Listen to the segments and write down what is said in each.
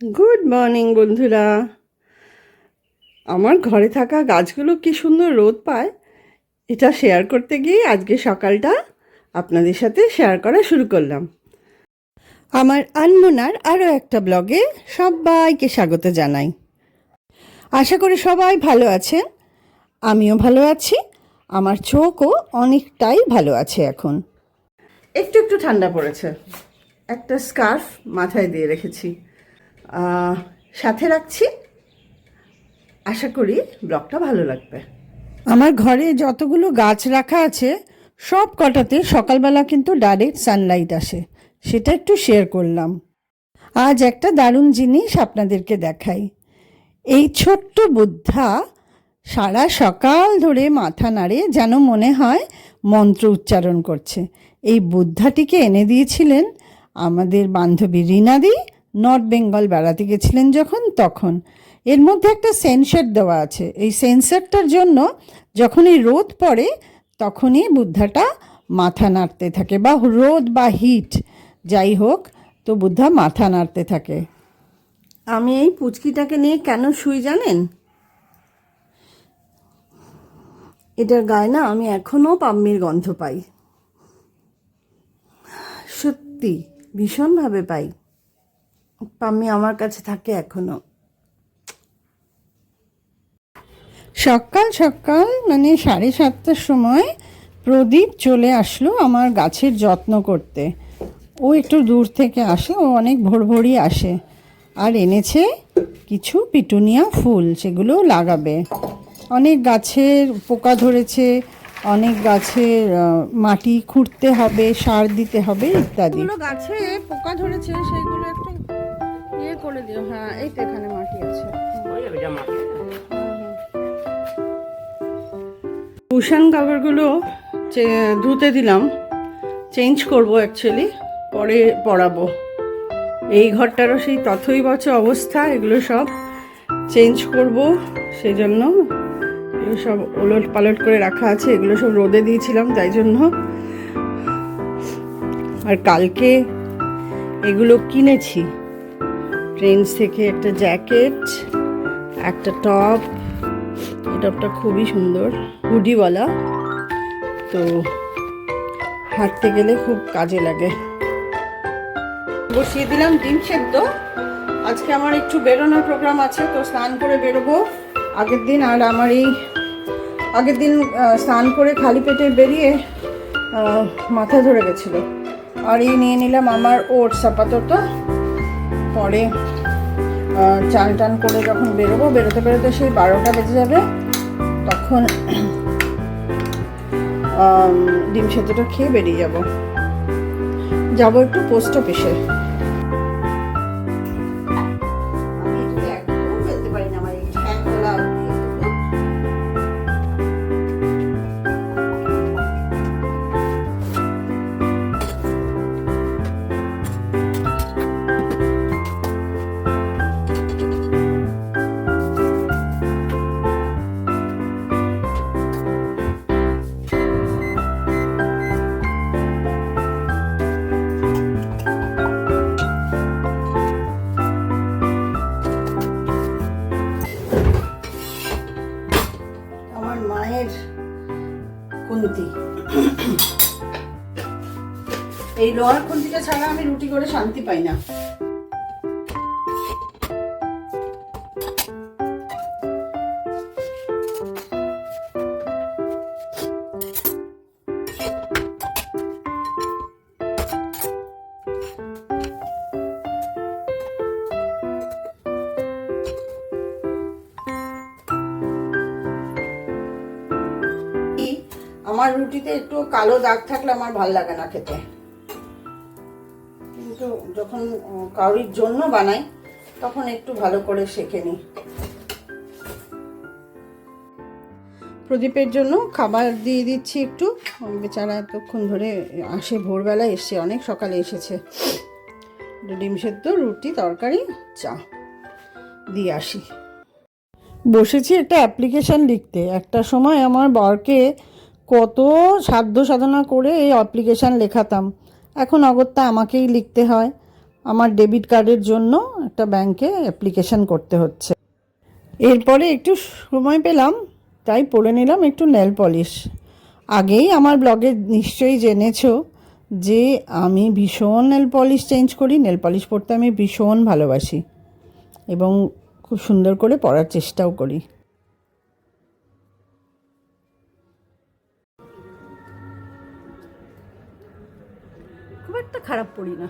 Good morning বন্ধুরা। আমার ঘরে থাকা গাছগুলো কি সুন্দর রোদ পায়, এটা শেয়ার করতে গিয়ে আজকে সকালটা আপনাদের সাথে শেয়ার করা শুরু করলাম। আমার আনমোনার আরও একটা ব্লগে সবাইকে স্বাগত জানাই। আশা করি সবাই ভালো আছেন, আমিও ভালো আছি। আমার চোখও অনেকটাই ভালো আছে। এখন একটু একটু ঠান্ডা পড়েছে, একটা স্কার্ফ মাথায় দিয়ে রেখেছি, সাথে রাখছি। আশা করি ব্লগটা ভালো লাগবে। আমার ঘরে যতগুলো গাছ রাখা আছে সব কটাতে সকালবেলা কিন্তু ডাইরেক্ট সানলাইট আসে, সেটা একটু শেয়ার করলাম। আজ একটা দারুণ জিনিস আপনাদেরকে দেখাই। এই ছোট্ট বুদ্ধা সারা সকাল ধরে মাথা নাড়ে, যেন মনে হয় মন্ত্র উচ্চারণ করছে। এই বুদ্ধাটিকে এনে দিয়েছিলেন আমাদের বান্ধবী রীনাদি, নর্থ বেঙ্গল বেড়াতে গেছিলেন যখন, তখন। এর মধ্যে একটা সেন্সর দেওয়া আছে। এই সেন্সরটার জন্য যখনই রোদ পড়ে তখনই বুদ্ধাটা মাথা নাড়তে থাকে, বা রোদ বা হিট যাই হোক, তো বুদ্ধা মাথা নাড়তে থাকে। আমি এই পুচকিটাকে নিয়ে কেন শুই জানেন? এটার গায়ে না আমি এখনও পাম্মির গন্ধ পাই, সত্যি ভীষণভাবে পাই। পাম্মি আমার কাছে থাকে এখনো। সকাল সকাল মানে 7:30টার সময় প্রদীপ চলে আসলো আমার গাছের যত্ন করতে। ও একটু দূর থেকে আসে, ও অনেক ভোরভোরই আসে, আর এনেছে কিছু পিটুনিয়া ফুল, সেগুলো লাগাবে। অনেক গাছের পোকা ধরেছে, অনেক গাছের মাটি খুঁড়তে হবে, সার দিতে হবে ইত্যাদি। গাছে পোকা ধরেছে, সেগুলো একটু ইয়ে করে দিও। হ্যাঁ, এই তো এখানে মাটি আছে। কুশন কাভারগুলো ধুতে দিলাম, চেঞ্জ করব অ্যাকচুয়ালি, পরে পরাবো। এই ঘরটারও সেই তথই বচ অবস্থা, এগুলো সব চেঞ্জ করব, সেই জন্য এগুলো সব ওলট পালট করে রাখা আছে। এগুলো সব রোদে দিয়েছিলাম তাই জন্য। আর কালকে এগুলো কিনেছি ট্রেন্ডস থেকে, একটা জ্যাকেট, একটা টপ। এই টপটা খুবই সুন্দর, হুডিওয়ালা, তো হাঁটতে গেলে খুব কাজে লাগে। বসিয়ে দিলাম ডিম সেদ্ধ। আজকে আমার একটু বেরোনোর প্রোগ্রাম আছে, তো স্নান করে বেরোবো আগের দিন। আর আমার এই আগের দিন স্নান করে খালি পেটে বেরিয়ে মাথা ধরে গেছিলো। আর এই নিয়ে নিলাম আমার ওটস আপাতত, পরে চান টান করে যখন বেরোবো, বেরোতে বেরোতে সেই 12টা বেজে যাবে, তখন ডিম সেদ্ধটা খেয়ে বেরিয়ে যাবো একটু পোস্ট অফিসে। খুন্তি, এই লোহার খুন্তিটা ছাড়া আমি রুটি করে শান্তি পাই না। আমার রুটিতে একটু কালো দাগ থাকলে আমার ভাল লাগে না খেতে, কিন্তু যখন কারোর জন্য বানাই তখন একটু ভালো করে সেঁকে নিই। প্রদীপের জন্য খাবার দিয়ে দিচ্ছি একটু, বেচারা এতক্ষণ ধরে আসে, ভোরবেলায় এসছে, অনেক সকালে এসেছে। ডিম সেদ্ধ, রুটি, তরকারি, চা দিয়ে আসি। বসেছি একটা অ্যাপ্লিকেশান লিখতে। একটা সময় আমার বরকে কত সাধ্য সাধনা করে এই অ্যাপ্লিকেশান লেখাতাম, এখন অগত্যা আমাকেই লিখতে হয়। আমার ডেবিট কার্ডের জন্য একটা ব্যাংকে অ্যাপ্লিকেশন করতে হচ্ছে। এরপরে একটু সময় পেলাম, তাই পরে নিলাম একটু নেল পলিশ। আগেই আমার ব্লগে নিশ্চয়ই জেনেছো যে আমি ভীষণ নেল পলিশ চেঞ্জ করি। নেল পলিশ পরতে আমি ভীষণ ভালোবাসি এবং খুব সুন্দর করে পরার চেষ্টাও করি। খুব একটা খারাপ পড়ি না।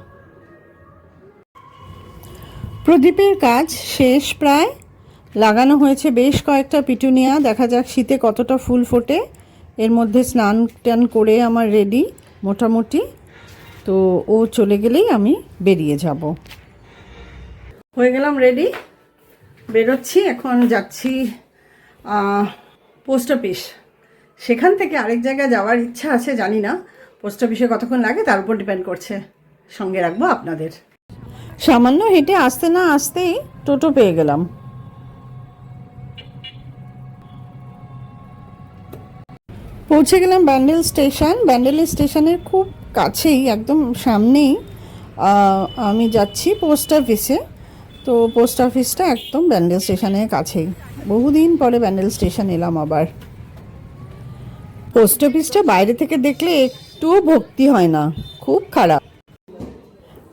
প্রদীপের কাজ শেষ প্রায়। লাগানো হয়েছে বেশ কয়েকটা পিটুনিয়া, দেখা যাক শীতে কতটা ফুল ফোটে। এর মধ্যে স্নান টান করে আমার রেডি মোটামুটি, তো ও চলে গেলেই আমি বেরিয়ে যাব। হয়ে গেলাম রেডি, বেরোচ্ছি। এখন যাচ্ছি পোস্ট অফিস। সেখান থেকে আরেক জায়গায় যাওয়ার ইচ্ছা আছে, জানি না পোস্ট অফিসে কতক্ষণ লাগে তার উপর ডিপেন্ড করছে। সঙ্গে রাখবো আপনাদের। সামান্য হেঁটে আসতে না আসতেই টোটো পেয়ে গেলাম। পৌঁছে গেলাম ব্যান্ডেল স্টেশন। ব্যান্ডেল স্টেশনের খুব কাছেই, একদম সামনেই আমি যাচ্ছি পোস্ট অফিসে। তো পোস্ট অফিসটা একদম ব্যান্ডেল স্টেশনের কাছেই। বহুদিন পরে ব্যান্ডেল স্টেশন এলাম আবার। পোস্ট অফিসটা বাইরে থেকে দেখলে একটুও ভক্তি হয় না, খুব খারাপ।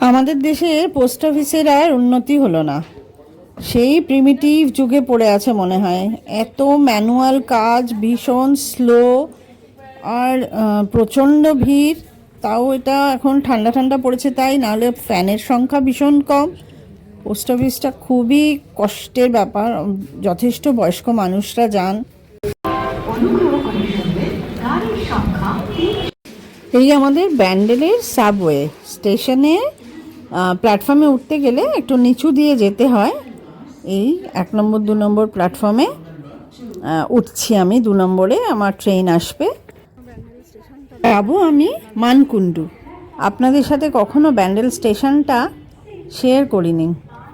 আমাদের দেশের পোস্ট অফিসের আর উন্নতি হলো না, সেই প্রিমিটিভ যুগে পড়ে আছে মনে হয়। এত ম্যানুয়াল কাজ, ভীষণ স্লো, আর প্রচণ্ড ভিড়। তাও এটা এখন ঠান্ডা ঠান্ডা পড়েছে তাই, নাহলে ফ্যানের সংখ্যা ভীষণ কম। পোস্ট অফিসটা খুবই কষ্টের ব্যাপার, যথেষ্ট বয়স্ক মানুষরা যান। এই আমাদের ব্যান্ডেলের সাবওয়ে স্টেশনে প্ল্যাটফর্মে উঠতে গেলে একটু নিচু দিয়ে যেতে হয়। এই 1 নম্বর 2 নম্বর প্ল্যাটফর্মে উঠছি আমি। 2 নম্বরে আমার ট্রেন আসবে। যাবো আমি মানকুণ্ডু। আপনাদের সাথে কখনো ব্যান্ডেল স্টেশনটা শেয়ার করিনি।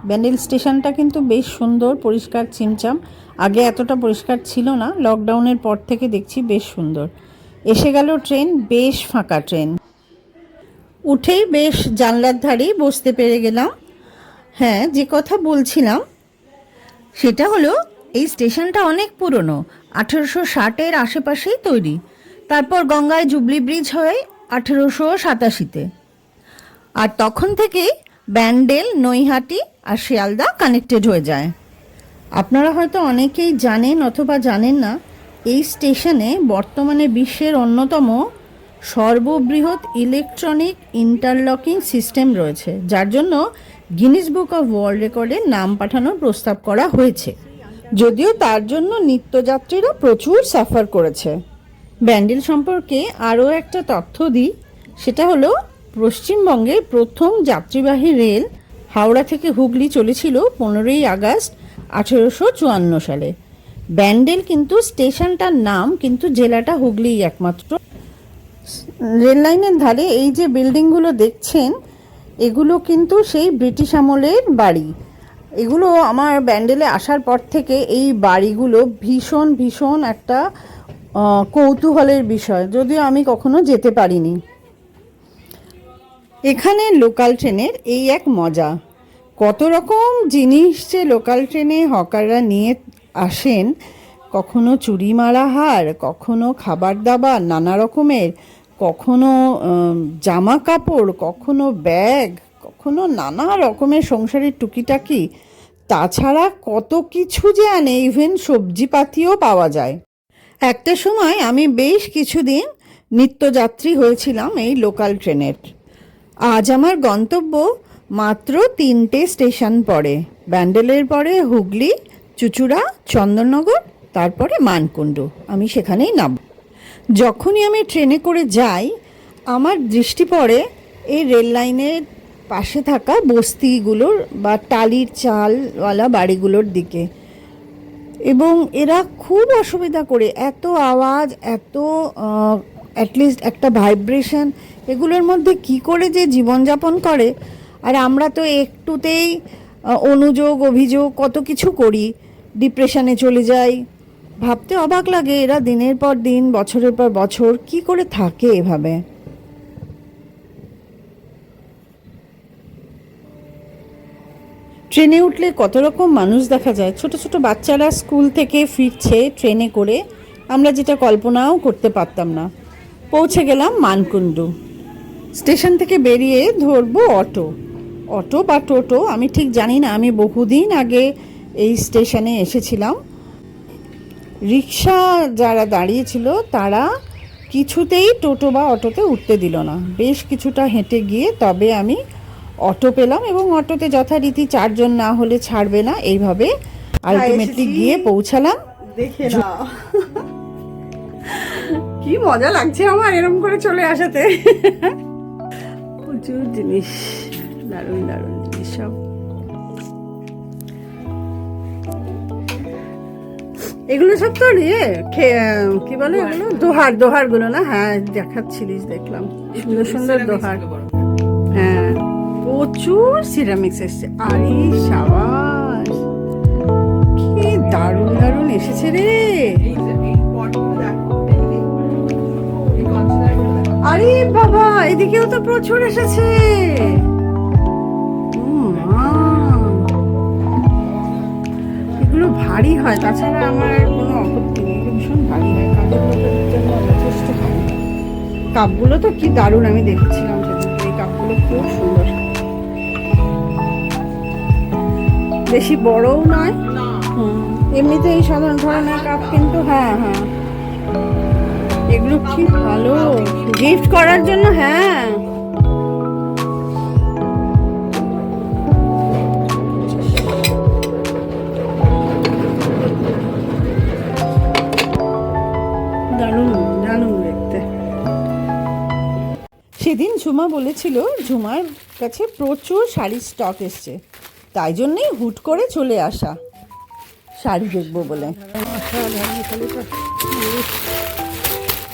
ব্যান্ডেল স্টেশনটা কিন্তু বেশ সুন্দর, পরিষ্কার ছিমছাম। আগে এতটা পরিষ্কার ছিল না, লকডাউনের পর থেকে দেখছি বেশ সুন্দর। এসে গেল ট্রেন, বেশ ফাঁকা ট্রেন। উঠেই বেশ জানলার ধারেই বসতে পেরে গেলাম। হ্যাঁ, যে কথা বলছিলাম সেটা হলো এই স্টেশনটা অনেক পুরনো, 1860-এর আশেপাশেই তৈরি। তারপর গঙ্গায় জুবলি ব্রিজ হয় 1887-তে। আর তখন থেকেই ব্যান্ডেল, নৈহাটি আর শিয়ালদা কানেক্টেড হয়ে যায়। আপনারা হয়তো অনেকেই জানেন অথবা জানেন না, এই স্টেশনে বর্তমানে বিশ্বের অন্যতম সর্ববৃহৎ ইলেকট্রনিক ইন্টারলকিং সিস্টেম রয়েছে, যার জন্য গিনিস বুক অফ ওয়ার্ল্ড রেকর্ডের নাম পাঠানোর প্রস্তাব করা হয়েছে। যদিও তার জন্য নিত্যযাত্রীরা প্রচুর সাফার করেছে। ব্যান্ডেল সম্পর্কে আরও একটা তথ্য দিই, সেটা হলো পশ্চিমবঙ্গের প্রথম যাত্রীবাহী রেল হাওড়া থেকে হুগলি চলেছিল 15ই আগস্ট 1854 সালে। ব্যান্ডেল কিন্তু স্টেশনটার নাম, কিন্তু জেলাটা হুগলিই একমাত্র। রেল লাইনের ধারে এই যে বিল্ডিংগুলো দেখছেন, এগুলো কিন্তু সেই ব্রিটিশ আমলের বাড়ি। এগুলো আমার ব্যান্ডেলে আসার পর থেকে এই বাড়িগুলো ভীষণ ভীষণ একটা কৌতূহলের বিষয়, যদিও আমি কখনো যেতে পারিনি। এখানে লোকাল ট্রেনের এই এক মজা, কত রকম জিনিস যে লোকাল ট্রেনে হকাররা নিয়ে আসেন। কখনো চুরি মারা হার, কখনো খাবার দাবার নানা রকমের, কখনো জামা কাপড়, কখনো ব্যাগ, কখনো নানা রকমের সংসারের টুকিটাকি। তাছাড়া কত কিছু যে আনে, ইভেন সবজিপাতিও পাওয়া যায়। একটা সময় আমি বেশ কিছুদিন নিত্যযাত্রী হয়েছিলাম এই লোকাল ট্রেনের। আজ আমার গন্তব্য মাত্র 3টে স্টেশন পরে। ব্যান্ডেলের পরে হুগলি, চুঁচুড়া, চন্দননগর, তারপরে মানকুণ্ডু। আমি সেখানেই নামব। যখনই আমি ট্রেনে করে যাই, আমার দৃষ্টি পড়ে এই রেল লাইনের পাশে থাকা বস্তিগুলোর বা টালির চালওয়ালা বাড়িগুলোর দিকে। এবং এরা খুব অসুবিধা করে, এত আওয়াজ, এত অ্যাটলিস্ট একটা ভাইব্রেশন, এগুলোর মধ্যে কি করে যে জীবনযাপন করে। আর আমরা তো একটুতেই অনুযোগ, অভিযোগ কত কিছু করি, ডিপ্রেশনে চলে যাই। ভাবতে অবাক লাগে এরা দিনের পর দিন, বছরের পর বছর কি করে থাকে এভাবে। ট্রেনে উঠলে কত রকম মানুষ দেখা যায়। ছোট ছোট বাচ্চারা স্কুল থেকে ফিরছে ট্রেনে করে, আমরা যেটা কল্পনাও করতে পারতাম না। পৌঁছে গেলাম মানকুণ্ডু। স্টেশন থেকে বেরিয়ে ধরবো অটো। অটো বা টোটো আমি ঠিক জানি না, আমি বহুদিন আগে এই স্টেশনে এসেছিলাম। রিক্সা যারা দাঁড়িয়েছিল তারা কিছুতেই টোটো বা অটোতে উঠতে দিল না। বেশ কিছুটা হেঁটে গিয়ে তবে আমি অটো পেলাম, এবং অটোতে যথারীতি 4 জন না হলে ছাড়বে না, এইভাবে আলটিমেটলি গিয়ে পৌঁছালাম। দেখে না কি মজা লাগছে আমার এরকম করে চলে আসাতে। প্রচুর জিনিস, দারুণ দারুণ জিনিস সব। এগুলো সব তো কি বলে এগুলো, দোহার গুলো না? হ্যাঁ দেখাচ্ছিলিস, দেখলাম সুন্দর সুন্দর দোহার। হ্যাঁ প্রচুর সিরামিক্স এসছে। আরে সাবাস, কি দারুণ দারুণ এসেছে রে। আরে বাবা, এদিকেও তো প্রচুর এসেছে। এগুলো ভারী হয়, তাছাড়া আমার কোনো আপত্তি নেই, ভীষণ ভারী হয়, কাজের লোকের জন্য যথেষ্ট ভারী। কাপগুলো তো কি দারুণ, আমি দেখেছিলাম সেদিন, এই কাপগুলো খুব সুন্দর, বেশি বড়ও নয়। এমনিতে এই সাধারণ ধরনের কাপ, কিন্তু হ্যাঁ হ্যাঁ এগুলো কি ভালো গিফট করার জন্য। হ্যাঁ দারুণ দারুণ দেখতে। সেদিন ঝুমা বলেছিল ঝুমার কাছে প্রচুর শাড়ির স্টক এসছে, তাই জন্যই হুট করে চলে আসা শাড়ি দেখবো বলে।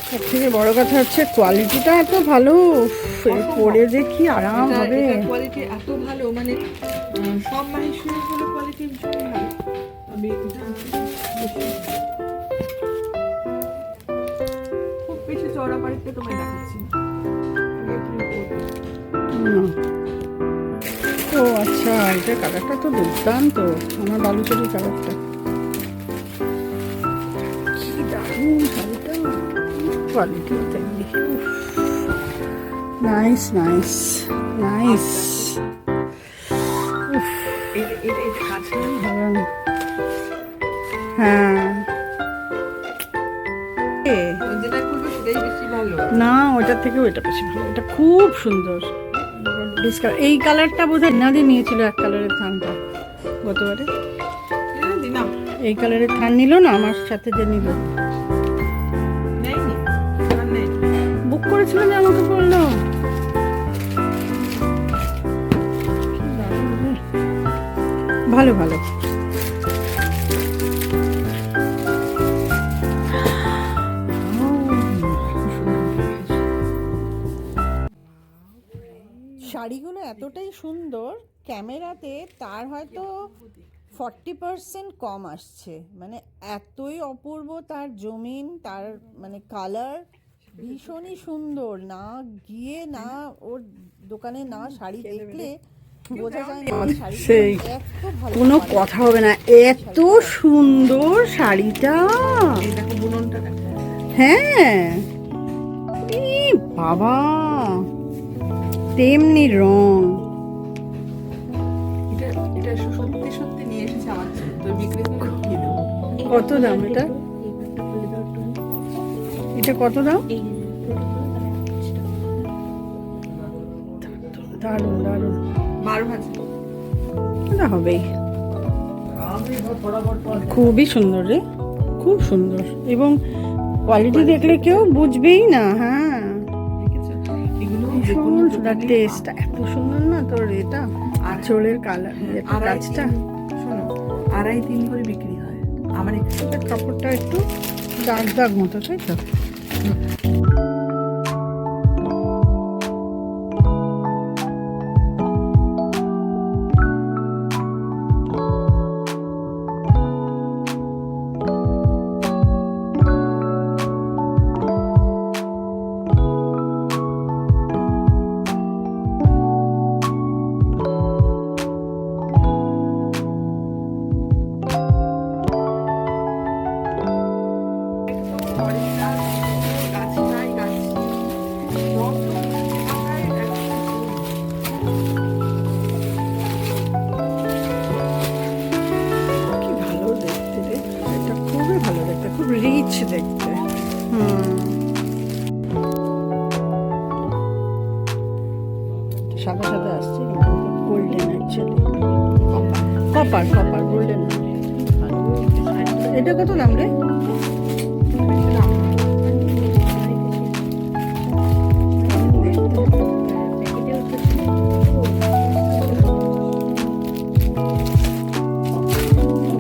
সব থেকে বড় কথা হচ্ছে কোয়ালিটিটা এত ভালো, পরে যে কি আরাম হবে। কোয়ালিটি এত ভালো, মানে সব মাহেশ্বরীগুলো কোয়ালিটি ভীষণ ভালো। আমি খুব বেশি চড়া বাড়িতে তোমায় দেখাচ্ছি। ও আচ্ছা, এটা কালারটা তো দুর্দান্ত, আমার বালুচরি কালারটা। কি দারুণ শাড়িটা, কোয়ালিটি নাইস নাইস নাইস। হ্যাঁ না, ওটার থেকে ওইটা বেশি ভালো, এটা খুব সুন্দর। এই কালারটা বোধহয় নাদি নিয়েছিল, এক কালারের থানটা গতবারে। এই কালারের থান নিল না আমার সাথে, যে নিল বুক করেছিল, যে আমাকে বললো। ভালো ভালো। শাড়িগুলো এতটাই সুন্দর, ক্যামেরাতে তার হয়তো 40% কম আসছে, মানে এতই অপূর্ব তার জমিন, তার মানে কালার ভীষণই সুন্দর। না গিয়ে না ওর দোকানে না শাড়ি দেখলে বোঝা যায় না সেই কোনো কথা হবে না। এত সুন্দর শাড়িটা, হ্যাঁ বাবা, তেমনি রং। কত দাম এটা? এটা কত দাম? দারুণ দারুণ, 12,000 হবেই। খুবই সুন্দর রে, খুব সুন্দর, এবং কোয়ালিটি দেখলে কেউ বুঝবেই না। হ্যাঁ ভীষণ সুন্দর, টেস্ট এত সুন্দর না তোর। এটা আঁচলের কালার, কাজটা 2.5-3 করে বিক্রি হয়। আমার কাপড়টা একটু দাগ দাগ মতো, তাই তো? Copper golden. এটা কত দাম রে?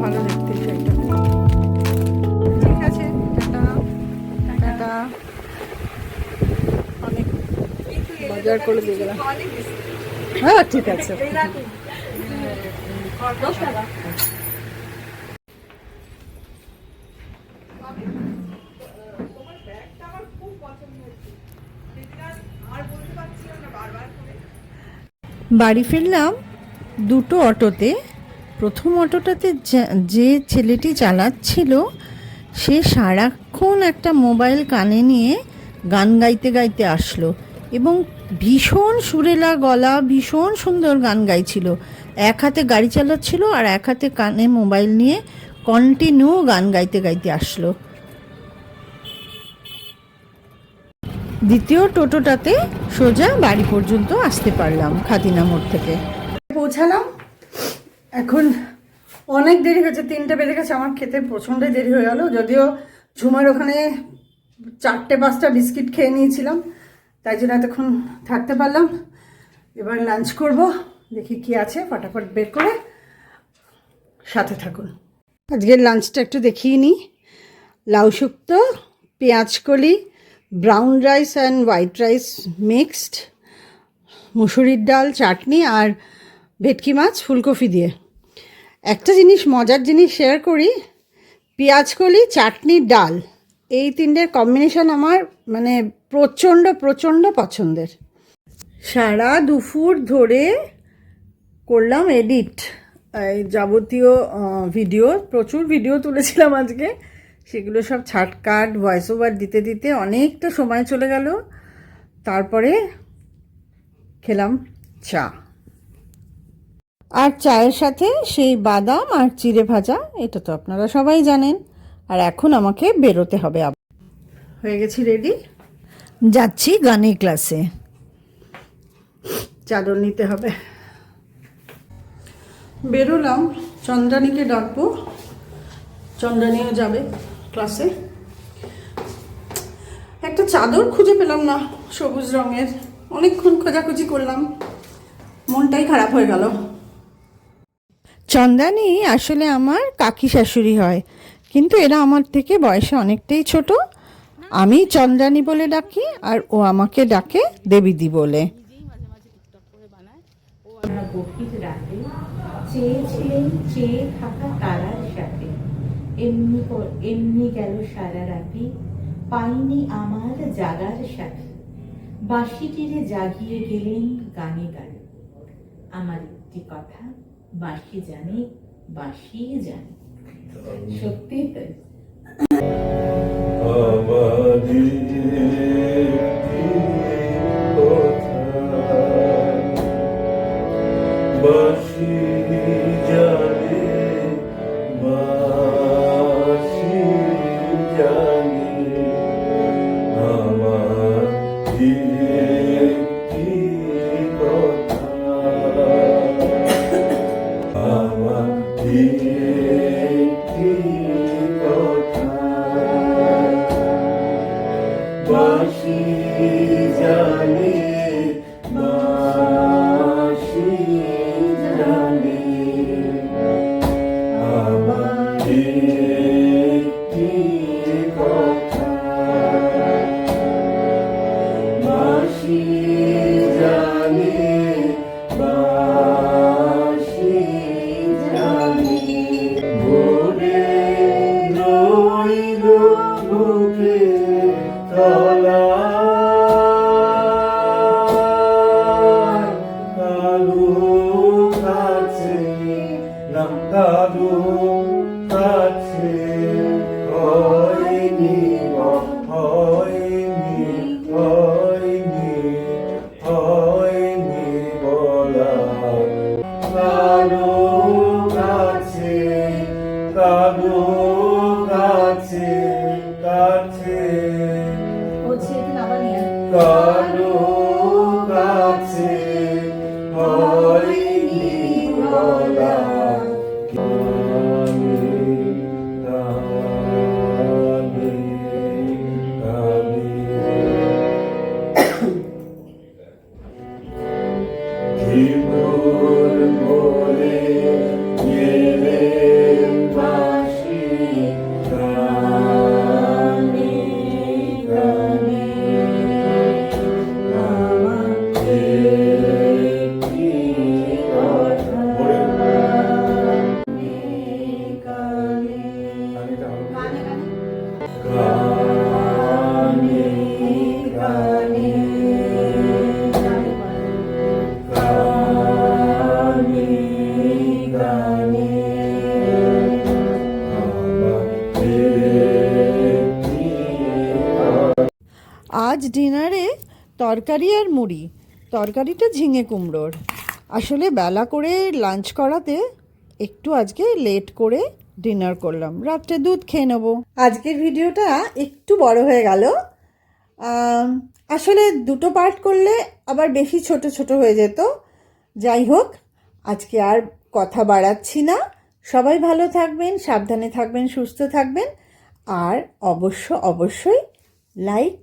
ভালো দেখতে সেটা। ঠিক আছে, টাটা টাটা। অনেক বাজার করে দিয়ে গেলাম। হ্যাঁ ঠিক আছে। বাড়ি ফিরলাম দুটো অটোতে। প্রথম অটোটাতে যে ছেলেটি চালাচ্ছিল সে সারাক্ষণ একটা মোবাইল কানে নিয়ে গান গাইতে গাইতে আসলো এবং ভীষণ সুরেলা গলা, ভীষণ সুন্দর গান গাইছিল। এক হাতে গাড়ি চালাচ্ছিল আর এক হাতে কানে মোবাইল নিয়ে কন্টিনিউ গান গাইতে গাইতে আসলো। দ্বিতীয় টোটোটাতে সোজা বাড়ি পর্যন্ত আসতে পারলাম খাদিনা মোড় থেকে। পৌঁছালাম। এখন অনেক দেরি হয়েছে, 3টে বেজে গেছে। আমার খেতে প্রচণ্ডই দেরি হয়ে গেল, যদিও ঝুমার ওখানে 4-5টা বিস্কিট খেয়ে নিয়েছিলাম, তাই জন্য এতক্ষণ থাকতে পারলাম। এবার লাঞ্চ করব, দেখি কি আছে ফটাফট বের করে। সাথে থাকুন। আজকের লাঞ্চটা একটু দেখিয়ে নিই। লাউ শুক্তো, পেঁয়াজকলি, brown rice and white rice mixed, মুসুরির ডাল, চাটনি আর ভেটকি মাছ ফুলকপি দিয়ে। একটা জিনিস, মজার জিনিস শেয়ার করি, পেঁয়াজকলি, চাটনি, ডাল, এই 3টের কম্বিনেশন আমার মানে প্রচণ্ড প্রচণ্ড পছন্দের। সারা দুপুর ধরে করলাম এডিট, এই যাবতীয় ভিডিও, প্রচুর ভিডিও তুলেছিলাম আজকে। সেগুলো সব ছাটকাট ভয়েস ওভার দিতে দিতে অনেকটা সময় চলে গেল। তারপরে খেলাম চা, আর চায়ের সাথে সেই বাদাম আর চিড়ে ভাজা, এটা তো আপনারা সবাই জানেন। আর এখন আমাকে বেরোতে হবে। হয়ে গেছি রেডি, যাচ্ছি গানের ক্লাসে। চাদর নিতে হবে। বেরোলাম, চন্দ্রানীকে ডাকবো, চন্দ্রানীও যাবে ক্লাসে। একটা চাদর খুঁজে পেলাম না সবুজ রঙের, অনেকক্ষণ খোঁজাখুঁজি করলাম, মনটাই খারাপ হয়ে গেল। চন্দ্রানী আসলে আমার কাকি শাশুড়ি হয়, কিন্তু এরা আমার থেকে বয়সে অনেকটাই ছোট। আমি চন্দ্রানী বলে ডাকি আর ও আমাকে ডাকে দেবীদি বলে। গভীর রাতে চেয়েছিলেন চেয়ে থাকা তারার সাথে, এমনি গেল সারা রাতি, পাইনি আমার জাগার সাথে। বাঁশিটিরে জাগিয়ে গেলেন গানে গানে, আমার একটি কথা বাঁশি জানে, বাঁশি জানে। সত্যি তাই। বাঁশি জানে, বাঁশি জানে, আমার একটি কথা, আমার একটি কথা। বাঁশি জানে, বাঁশি জানে, আমার একটি কথা। বাঁশি জানে, বাঁশি জানে, ভোরে রইল বুকে তলা, কালু কাছে না, কালু কাছে হয়নি, হয়নি, হয়নি, হয়নি বলা। কালু কাছে, কালু কাছে, কাছে কালু কাছে হয়নি বলা, ডিনারে তরকারি আর মুড়ি। তরকারিটা ঝিঙে কুমড়োর। আসলে বেলা করে লাঞ্চ করাতে একটু আজকে লেট করে ডিনার করলাম, রাত্রে দুধ খেয়ে নেবো। আজকের ভিডিওটা একটু বড় হয়ে গেল। আসলে দুটো পার্ট করলে আবার বেশি ছোট ছোট হয়ে যেত। যাই হোক, আজকে আর কথা বাড়াচ্ছি না। সবাই ভালো থাকবেন, সাবধানে থাকবেন, সুস্থ থাকবেন। আর অবশ্যই লাইক,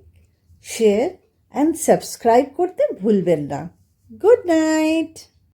শেয়ার অ্যান্ড সাবস্ক্রাইব করতে ভুলবেন না। Good night.